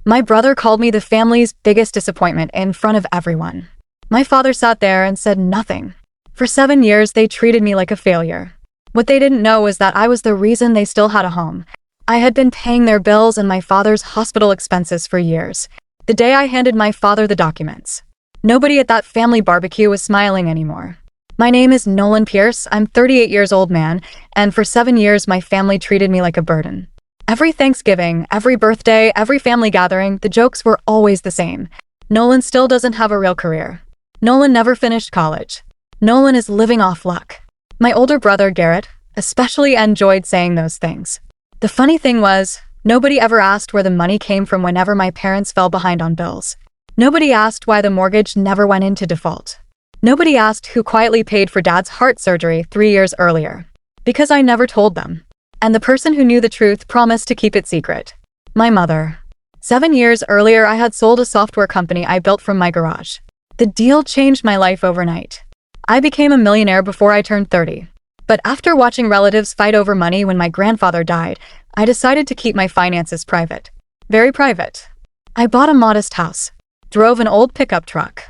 My brother called me the family's biggest disappointment in front of everyone. My father sat there and said nothing. For 7 years, they treated me like a failure. What they didn't know was that I was the reason they still had a home. I had been paying their bills and my father's hospital expenses for years. The day I handed my father the documents, nobody at that family barbecue was smiling anymore. My name is Nolan Pierce. I'm 38 years old man, and for 7 years my family treated me like a burden. Every Thanksgiving, every birthday, every family gathering, the jokes were always the same. Nolan still doesn't have a real career. Nolan never finished college. Nolan is living off luck. My older brother, Garrett, especially enjoyed saying those things. The funny thing was, nobody ever asked where the money came from whenever my parents fell behind on bills. Nobody asked why the mortgage never went into default. Nobody asked who quietly paid for Dad's heart surgery 3 years earlier. Because I never told them. And the person who knew the truth promised to keep it secret. My mother. 7 years earlier, I had sold a software company I built from my garage. The deal changed my life overnight. I became a millionaire before I turned 30. But after watching relatives fight over money when my grandfather died, I decided to keep my finances private. Very private. I bought a modest house, drove an old pickup truck,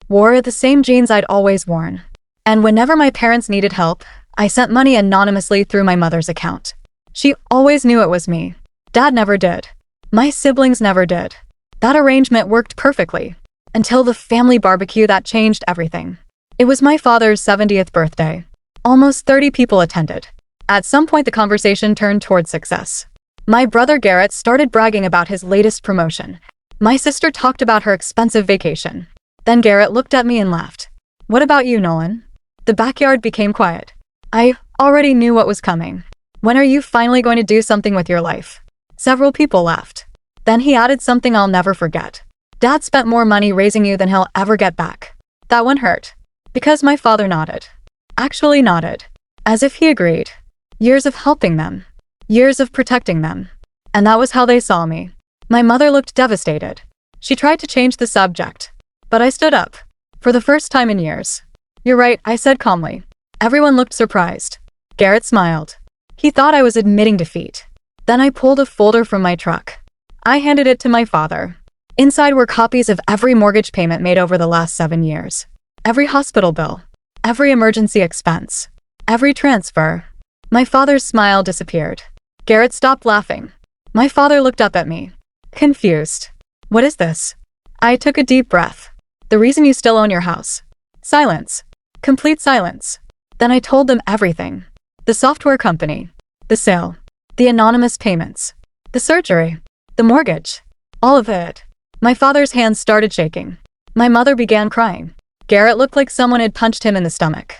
wore the same jeans I'd always worn. And whenever my parents needed help, I sent money anonymously through my mother's account. She always knew it was me. Dad never did. My siblings never did. That arrangement worked perfectly. Until the family barbecue that changed everything. It was my father's 70th birthday. Almost 30 people attended. At some point the conversation turned toward success. My brother Garrett started bragging about his latest promotion. My sister talked about her expensive vacation. Then Garrett looked at me and laughed. What about you, Nolan? The backyard became quiet. I already knew what was coming. When are you finally going to do something with your life? Several people laughed. Then he added something I'll never forget. Dad spent more money raising you than he'll ever get back. That one hurt. Because my father nodded. Actually nodded. As if he agreed. Years of helping them. Years of protecting them. And that was how they saw me. My mother looked devastated. She tried to change the subject. But I stood up. For the first time in years. You're right, I said calmly. Everyone looked surprised. Garrett smiled. He thought I was admitting defeat. Then I pulled a folder from my truck. I handed it to my father. Inside were copies of every mortgage payment made over the last 7 years. Every hospital bill. Every emergency expense. Every transfer. My father's smile disappeared. Garrett stopped laughing. My father looked up at me. Confused. What is this? I took a deep breath. The reason you still own your house. Silence. Complete silence. Then I told them everything. The software company. The sale. The anonymous payments. The surgery. The mortgage. All of it. My father's hands started shaking. My mother began crying. Garrett looked like someone had punched him in the stomach.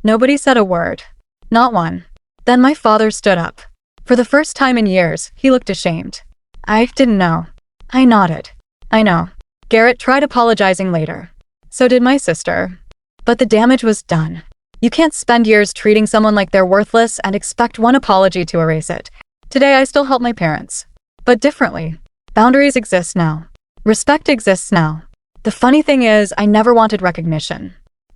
Nobody said a word. Not one. Then my father stood up. For the first time in years, he looked ashamed. I didn't know. I nodded. I know. Garrett tried apologizing later. So did my sister. But the damage was done. You can't spend years treating someone like they're worthless and expect one apology to erase it. Today I still help my parents. But differently. Boundaries exist now. Respect exists now. The funny thing is, I never wanted recognition.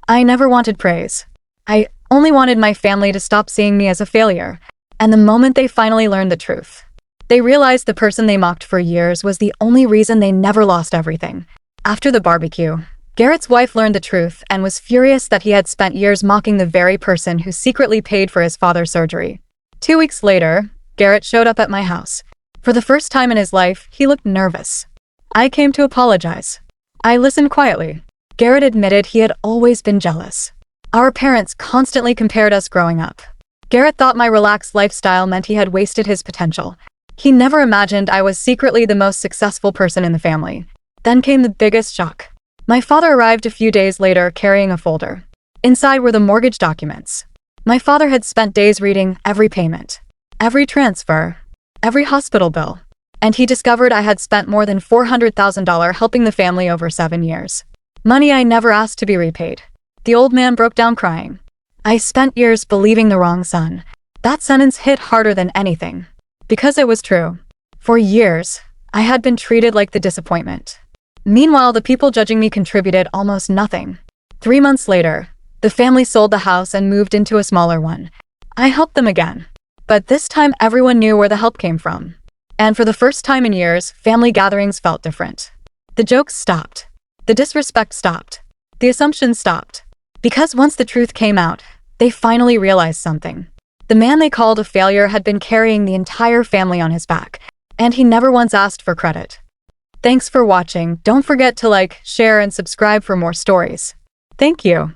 I never wanted praise. I only wanted my family to stop seeing me as a failure. And the moment they finally learned the truth, they realized the person they mocked for years was the only reason they never lost everything. After the barbecue, Garrett's wife learned the truth and was furious that he had spent years mocking the very person who secretly paid for his father's surgery. 2 weeks later, Garrett showed up at my house. For the first time in his life, he looked nervous. I came to apologize. I listened quietly. Garrett admitted he had always been jealous. Our parents constantly compared us growing up. Garrett thought my relaxed lifestyle meant he had wasted his potential. He never imagined I was secretly the most successful person in the family. Then came the biggest shock. My father arrived a few days later carrying a folder. Inside were the mortgage documents. My father had spent days reading every payment, every transfer, every hospital bill. And he discovered I had spent more than $400,000 helping the family over 7 years. Money I never asked to be repaid. The old man broke down crying. I spent years believing the wrong son. That sentence hit harder than anything. Because it was true. For years, I had been treated like the disappointment. Meanwhile, the people judging me contributed almost nothing. 3 months later, the family sold the house and moved into a smaller one. I helped them again. But this time everyone knew where the help came from. And for the first time in years, family gatherings felt different. The jokes stopped. The disrespect stopped. The assumptions stopped. Because once the truth came out, they finally realized something. The man they called a failure had been carrying the entire family on his back, and he never once asked for credit. Thanks for watching. Don't forget to like, share, and subscribe for more stories. Thank you.